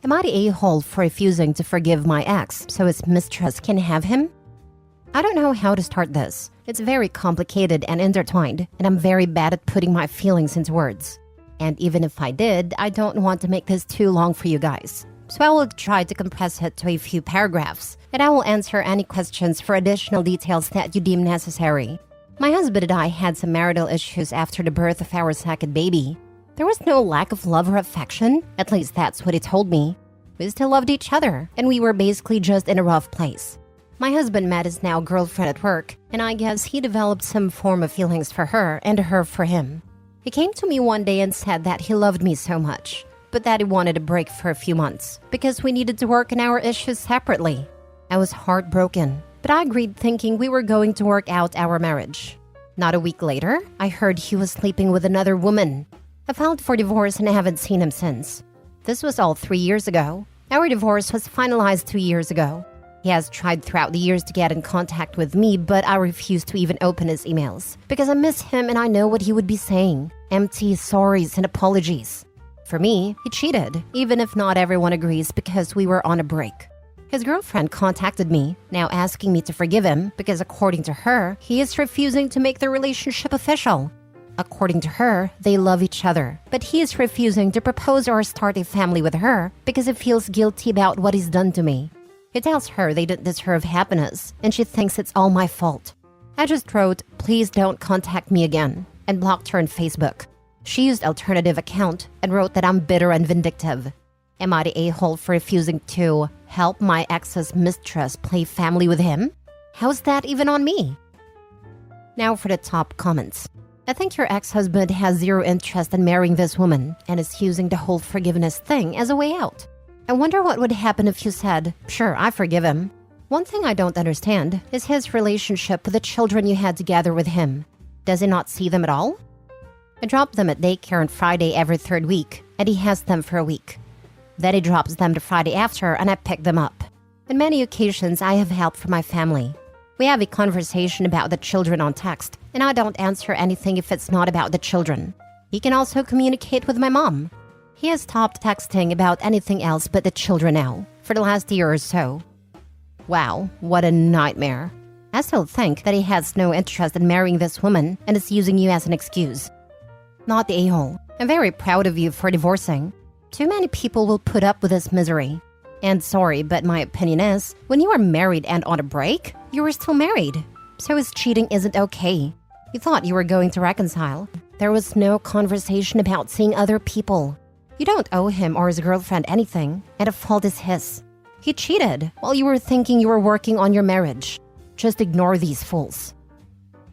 Am I the a-hole for refusing to forgive my ex so his mistress can have him? I don't know how to start this. It's very complicated and intertwined, and I'm very bad at putting my feelings into words. And even if I did, I don't want to make this too long for you guys. So I will try to compress it to a few paragraphs, and I will answer any questions for additional details that you deem necessary. My husband and I had some marital issues after the birth of our second baby. There was no lack of love or affection, at least that's what he told me. We still loved each other, and we were basically just in a rough place. My husband met his now girlfriend at work, and I guess he developed some form of feelings for her and her for him. He came to me one day and said that he loved me so much, but that he wanted a break for a few months because we needed to work on our issues separately. I was heartbroken, but I agreed thinking we were going to work out our marriage. Not a week later, I heard he was sleeping with another woman. I filed for divorce and I haven't seen him since. This was all 3 years ago. Our divorce was finalized 2 years ago. He has tried throughout the years to get in contact with me, but I refuse to even open his emails because I miss him and I know what he would be saying. Empty sorries and apologies. For me, he cheated, even if not everyone agrees because we were on a break. His girlfriend contacted me, now asking me to forgive him because according to her, he is refusing to make the relationship official. According to her, they love each other, but he is refusing to propose or start a family with her because he feels guilty about what he's done to me. He tells her they didn't deserve happiness, and she thinks it's all my fault. I just wrote, "Please don't contact me again," and blocked her on Facebook. She used alternative account and wrote that I'm bitter and vindictive. Am I the a-hole for refusing to help my ex's mistress play family with him? How's that even on me? Now for the top comments. I think your ex-husband has zero interest in marrying this woman and is using the whole forgiveness thing as a way out. I wonder what would happen if you said, "Sure, I forgive him." One thing I don't understand is his relationship with the children you had together with him. Does he not see them at all? I drop them at daycare on Friday every third week, and he has them for a week. Then he drops them the Friday after, and I pick them up. On many occasions, I have help from my family. We have a conversation about the children on text, and I don't answer anything if it's not about the children. He can also communicate with my mom. He has stopped texting about anything else but the children now, for the last year or so. Wow, what a nightmare. I still think that he has no interest in marrying this woman and is using you as an excuse. Not the a-hole. I'm very proud of you for divorcing. Too many people will put up with this misery. And sorry, but my opinion is, when you are married and on a break, you are still married. So his cheating isn't okay. You thought you were going to reconcile. There was no conversation about seeing other people. You don't owe him or his girlfriend anything, and the fault is his. He cheated while you were thinking you were working on your marriage. Just ignore these fools.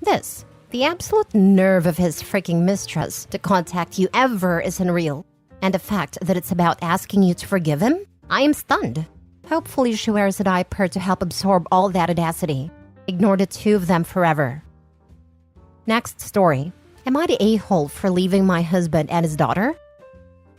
The absolute nerve of his freaking mistress to contact you ever is unreal. And the fact that it's about asking you to forgive him? I am stunned. Hopefully she wears a diaper to help absorb all that audacity. Ignore the two of them forever. Next story. Am I the a-hole for leaving my husband and his daughter?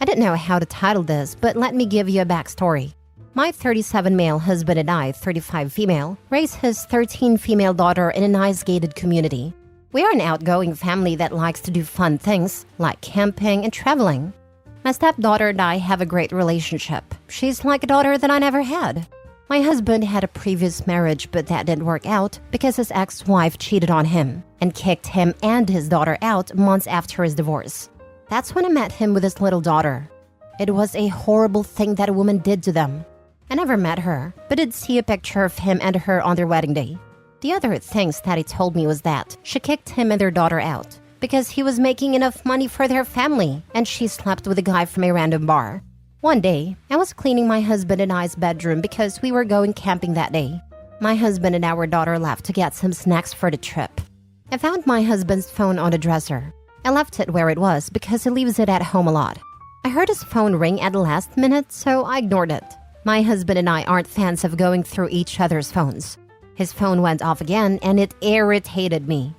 I didn't know how to title this, but let me give you a backstory. My 37 male husband and I, 35 female, raised his 13 female daughter in a nice gated community. We are an outgoing family that likes to do fun things, like camping and traveling. My stepdaughter and I have a great relationship. She's like a daughter that I never had. My husband had a previous marriage, but that didn't work out because his ex-wife cheated on him and kicked him and his daughter out months after his divorce. That's when I met him with his little daughter. It was a horrible thing that a woman did to them. I never met her, but did see a picture of him and her on their wedding day. The other things that he told me was that she kicked him and their daughter out because he was making enough money for their family and she slept with a guy from a random bar. One day, I was cleaning my husband and I's bedroom because we were going camping that day. My husband and our daughter left to get some snacks for the trip. I found my husband's phone on the dresser. I left it where it was because he leaves it at home a lot. I heard his phone ring at the last minute, so I ignored it. My husband and I aren't fans of going through each other's phones. His phone went off again and it irritated me.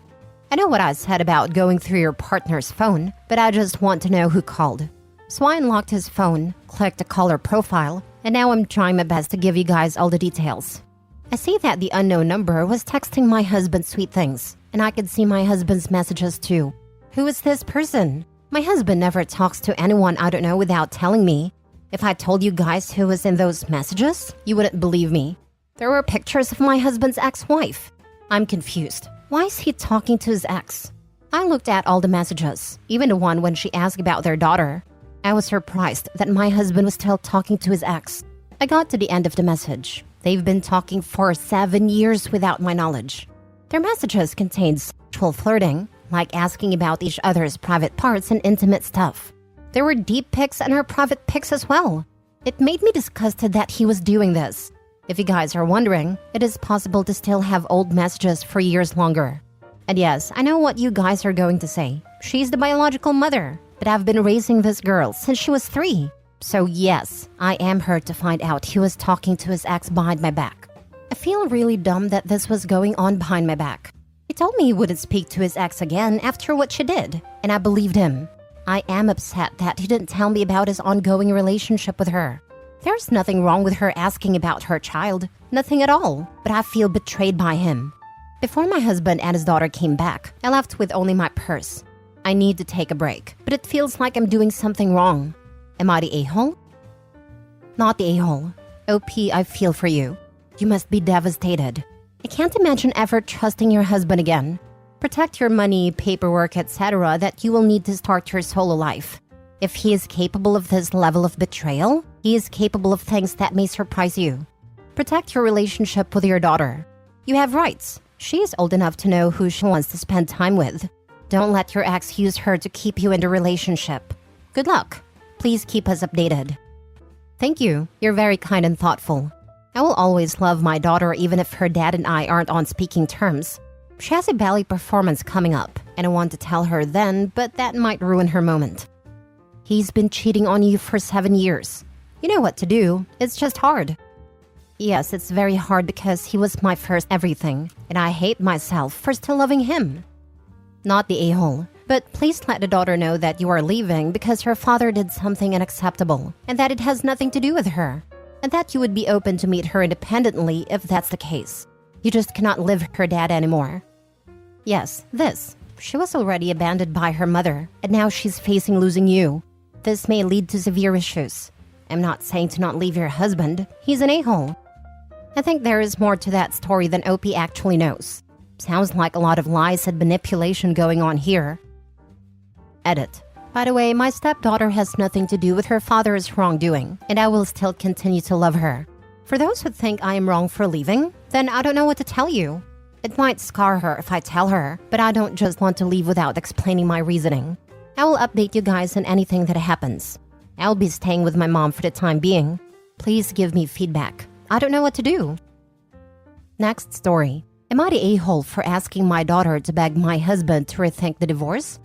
I know what I said about going through your partner's phone, but I just want to know who called. So I unlocked his phone, clicked the caller profile, and now I'm trying my best to give you guys all the details. I see that the unknown number was texting my husband sweet things, and I could see my husband's messages too. Who is this person? My husband never talks to anyone I don't know without telling me. If I told you guys who was in those messages, you wouldn't believe me. There were pictures of my husband's ex-wife. I'm confused. Why is he talking to his ex? I looked at all the messages, even the one when she asked about their daughter. I was surprised that my husband was still talking to his ex. I got to the end of the message. They've been talking for 7 years without my knowledge. Their messages contained sexual flirting, like asking about each other's private parts and intimate stuff. There were deep pics and her private pics as well. It made me disgusted that he was doing this. If you guys are wondering, it is possible to still have old messages for years longer. And yes, I know what you guys are going to say. She's the biological mother, but I've been raising this girl since she was 3. So yes, I am hurt to find out he was talking to his ex behind my back. I feel really dumb that this was going on behind my back. He told me he wouldn't speak to his ex again after what she did, and I believed him. I am upset that he didn't tell me about his ongoing relationship with her. There's nothing wrong with her asking about her child, nothing at all, but I feel betrayed by him. Before my husband and his daughter came back, I left with only my purse. I need to take a break, but it feels like I'm doing something wrong. Am I the a-hole? Not the a-hole. OP, I feel for you. You must be devastated. I can't imagine ever trusting your husband again. Protect your money, paperwork, etc. that you will need to start your solo life. If he is capable of this level of betrayal, he is capable of things that may surprise you. Protect your relationship with your daughter. You have rights. She is old enough to know who she wants to spend time with. Don't let your ex use her to keep you in the relationship. Good luck. Please keep us updated. Thank you. You're very kind and thoughtful. I will always love my daughter even if her dad and I aren't on speaking terms. She has a ballet performance coming up, and I want to tell her then, but that might ruin her moment. He's been cheating on you for 7 years. You know what to do. It's just hard. Yes, it's very hard because he was my first everything, and I hate myself for still loving him. Not the a-hole, but please let the daughter know that you are leaving because her father did something unacceptable, and that it has nothing to do with her, and that you would be open to meet her independently if that's the case. You just cannot live with her dad anymore. Yes, this. She was already abandoned by her mother, and now she's facing losing you. This may lead to severe issues. I'm not saying to not leave your husband. He's an a-hole. I think there is more to that story than OP actually knows. Sounds like a lot of lies and manipulation going on here. Edit. By the way, my stepdaughter has nothing to do with her father's wrongdoing, and I will still continue to love her. For those who think I am wrong for leaving, then I don't know what to tell you. It might scar her if I tell her, but I don't just want to leave without explaining my reasoning. I will update you guys on anything that happens. I'll be staying with my mom for the time being. Please give me feedback. I don't know what to do. Next story. Am I the a-hole for asking my daughter to beg my husband to rethink the divorce?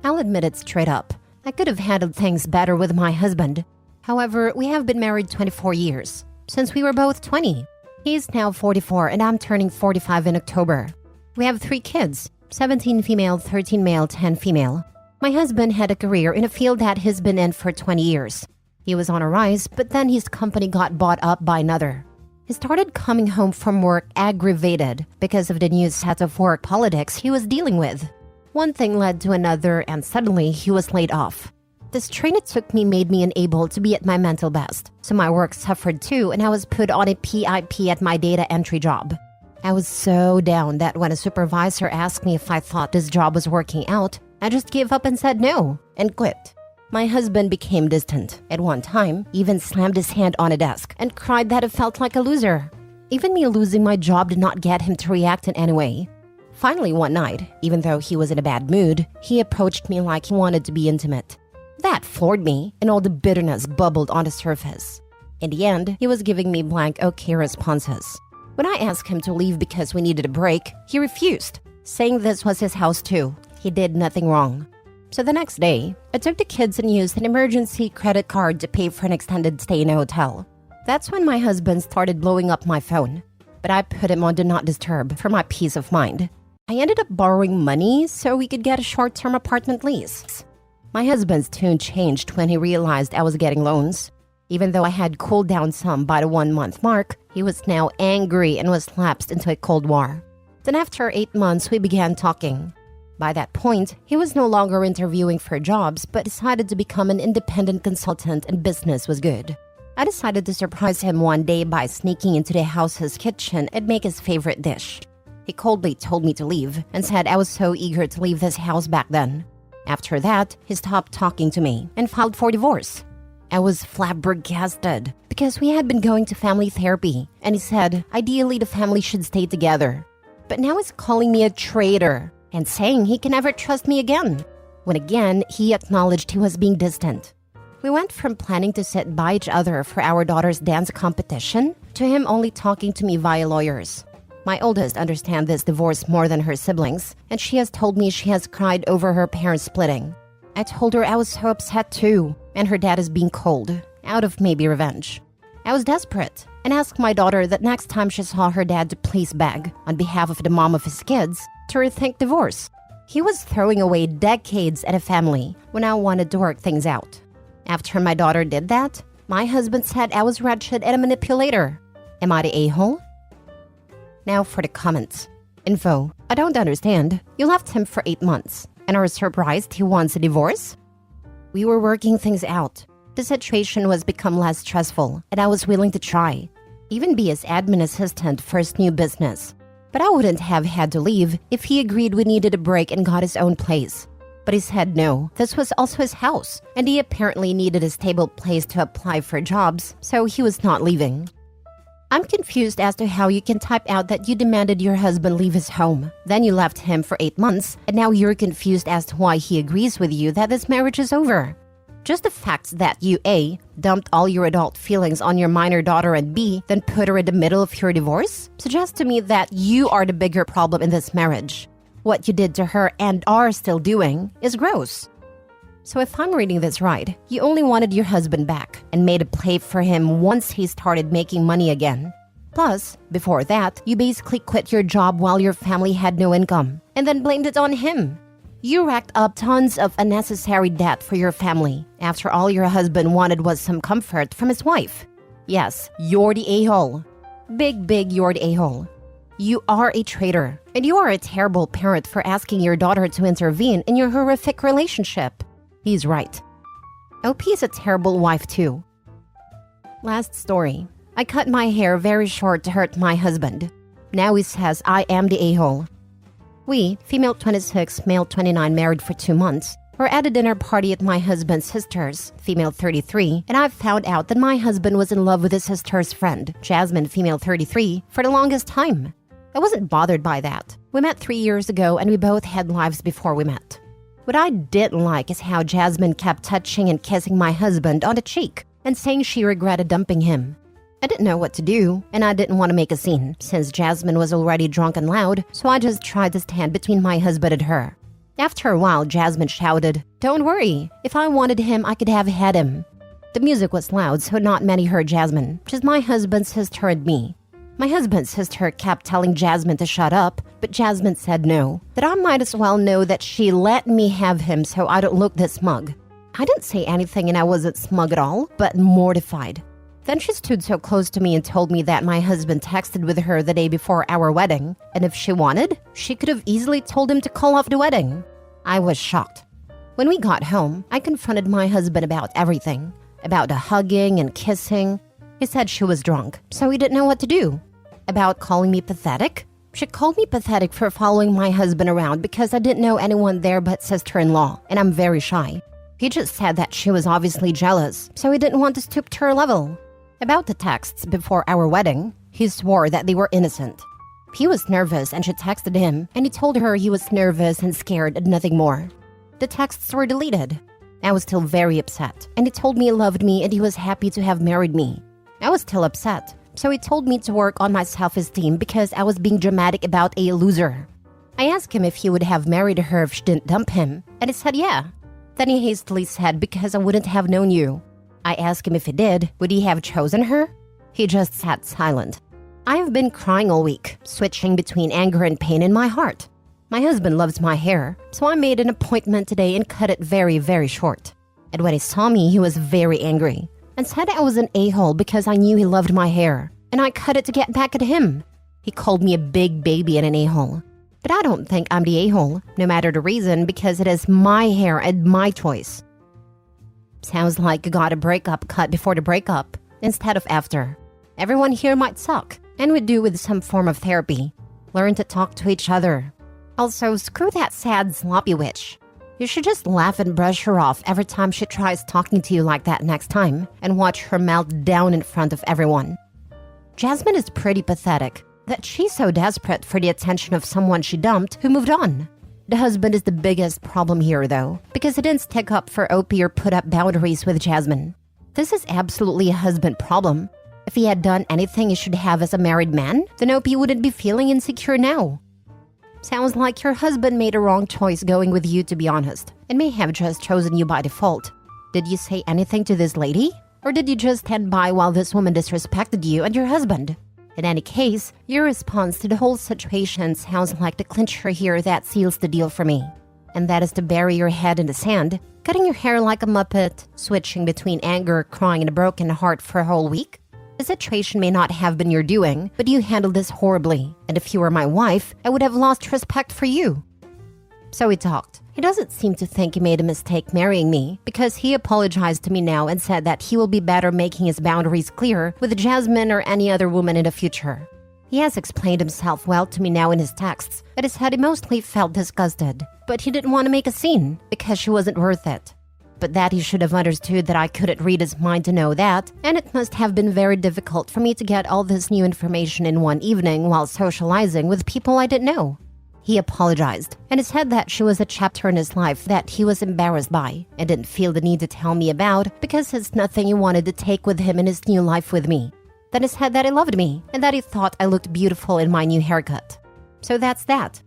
I'll admit it straight up. I could have handled things better with my husband. However, we have been married 24 years, since we were both 20. He is now 44 and I'm turning 45 in October. We have 3 kids, 17 female, 13 male, 10 female. My husband had a career in a field that he's been in for 20 years. He was on a rise, but then his company got bought up by another. He started coming home from work aggravated because of the new set of work politics he was dealing with. One thing led to another and suddenly he was laid off. The strain it took me made me unable to be at my mental best, so my work suffered too and I was put on a PIP at my data entry job. I was so down that when a supervisor asked me if I thought this job was working out, I just gave up and said no, and quit. My husband became distant. At one time, even slammed his hand on a desk and cried that it felt like a loser. Even me losing my job did not get him to react in any way. Finally, one night, even though he was in a bad mood, he approached me like he wanted to be intimate. That floored me, and all the bitterness bubbled on the surface. In the end, he was giving me blank okay responses. When I asked him to leave because we needed a break, he refused, saying this was his house too. He did nothing wrong. So the next day, I took the kids and used an emergency credit card to pay for an extended stay in a hotel. That's when my husband started blowing up my phone. But I put him on Do Not Disturb for my peace of mind. I ended up borrowing money so we could get a short-term apartment lease. My husband's tune changed when he realized I was getting loans. Even though I had cooled down some by the 1-month mark, he was now angry and was lapsed into a cold war. Then after 8 months, we began talking. By that point, he was no longer interviewing for jobs but decided to become an independent consultant and business was good. I decided to surprise him one day by sneaking into the house's kitchen and make his favorite dish. He coldly told me to leave and said I was so eager to leave this house back then. After that, he stopped talking to me and filed for divorce. I was flabbergasted because we had been going to family therapy and he said ideally the family should stay together. But now he's calling me a traitor and saying he can never trust me again, when again he acknowledged he was being distant. We went from planning to sit by each other for our daughter's dance competition to him only talking to me via lawyers. My oldest understands this divorce more than her siblings, and she has told me she has cried over her parents splitting. I told her I was so upset too, and her dad is being cold, out of maybe revenge. I was desperate and asked my daughter that next time she saw her dad to please beg, on behalf of the mom of his kids, to rethink divorce. He was throwing away decades at a family when I wanted to work things out. After my daughter did that, my husband said I was wretched and a manipulator. Am I the a-hole? Now for the comments. Info. I don't understand. You left him for 8 months and are surprised he wants a divorce? We were working things out. The situation was become less stressful and I was willing to try. Even be his admin assistant for his new business. But I wouldn't have had to leave if he agreed we needed a break and got his own place. But he said no, this was also his house, and he apparently needed a stable place to apply for jobs, so he was not leaving. I'm confused as to how you can type out that you demanded your husband leave his home. Then you left him for 8 months, and now you're confused as to why he agrees with you that this marriage is over. Just the fact that you A, dumped all your adult feelings on your minor daughter and B, then put her in the middle of your divorce, suggests to me that you are the bigger problem in this marriage. What you did to her and are still doing is gross. So if I'm reading this right, you only wanted your husband back and made a play for him once he started making money again. Plus, before that, you basically quit your job while your family had no income and then blamed it on him. You racked up tons of unnecessary debt for your family. After all your husband wanted was some comfort from his wife. Yes, you're the a-hole. Big you're the a-hole. You are a traitor, and you are a terrible parent for asking your daughter to intervene in your horrific relationship. He's right. OP is a terrible wife too. Last story. I cut my hair very short to hurt my husband. Now he says I am the a-hole. We, female 26, male 29, married for 2 months, were at a dinner party at my husband's sister's, female 33, and I found out that my husband was in love with his sister's friend, Jasmine, female 33, for the longest time. I wasn't bothered by that. We met 3 years ago and we both had lives before we met. What I didn't like is how Jasmine kept touching and kissing my husband on the cheek and saying she regretted dumping him. I didn't know what to do, and I didn't want to make a scene since Jasmine was already drunk and loud, so I just tried to stand between my husband and her. After a while, Jasmine shouted, "Don't worry, if I wanted him, I could have had him." The music was loud, so not many heard Jasmine, just my husband's sister and me. My husband's sister kept telling Jasmine to shut up, but Jasmine said no, that I might as well know that she let me have him so I don't look this smug. I didn't say anything and I wasn't smug at all, but mortified. Then she stood so close to me and told me that my husband texted with her the day before our wedding, and if she wanted, she could have easily told him to call off the wedding. I was shocked. When we got home, I confronted my husband about everything, about the hugging and kissing. He said she was drunk, so he didn't know what to do. About calling me pathetic? She called me pathetic for following my husband around because I didn't know anyone there but sister-in-law, and I'm very shy. He just said that she was obviously jealous, so he didn't want to stoop to her level. About the texts before our wedding, he swore that they were innocent. He was nervous and she texted him, and he told her he was nervous and scared and nothing more. The texts were deleted. I was still very upset, and he told me he loved me and he was happy to have married me. I was still upset, so he told me to work on my self-esteem because I was being dramatic about a loser. I asked him if he would have married her if she didn't dump him, and he said yeah. Then he hastily said because I wouldn't have known you. I asked him if he did, would he have chosen her? He just sat silent. I have been crying all week, switching between anger and pain in my heart. My husband loves my hair, so I made an appointment today and cut it very short. And when he saw me, he was very angry and said I was an a-hole because I knew he loved my hair, and I cut it to get back at him. He called me a big baby and an a-hole. But I don't think I'm the a-hole, no matter the reason, because it is my hair and my choice. Sounds like you got a breakup cut before the breakup, instead of after. Everyone here might suck, and would do with some form of therapy. Learn to talk to each other. Also, screw that sad, sloppy witch. You should just laugh and brush her off every time she tries talking to you like that next time, and watch her melt down in front of everyone. Jasmine is pretty pathetic, that she's so desperate for the attention of someone she dumped who moved on. The husband is the biggest problem here, though, because he didn't stick up for OP or put up boundaries with Jasmine. This is absolutely a husband problem. If he had done anything he should have as a married man, then OP wouldn't be feeling insecure now. Sounds like your husband made a wrong choice going with you, to be honest, and may have just chosen you by default. Did you say anything to this lady? Or did you just stand by while this woman disrespected you and your husband? In any case, your response to the whole situation sounds like the clincher here that seals the deal for me. And that is to bury your head in the sand, cutting your hair like a muppet, switching between anger, crying, and a broken heart for a whole week? The situation may not have been your doing, but you handled this horribly, and if you were my wife, I would have lost respect for you. So we talked. He doesn't seem to think he made a mistake marrying me, because he apologized to me now and said that he will be better making his boundaries clear with Jasmine or any other woman in the future. He has explained himself well to me now in his texts, but he said he mostly felt disgusted, but he didn't want to make a scene, because she wasn't worth it. But that he should have understood that I couldn't read his mind to know that, and it must have been very difficult for me to get all this new information in one evening while socializing with people I didn't know. He apologized, and he said that she was a chapter in his life that he was embarrassed by and didn't feel the need to tell me about because it's nothing he wanted to take with him in his new life with me. Then he said that he loved me and that he thought I looked beautiful in my new haircut. So that's that.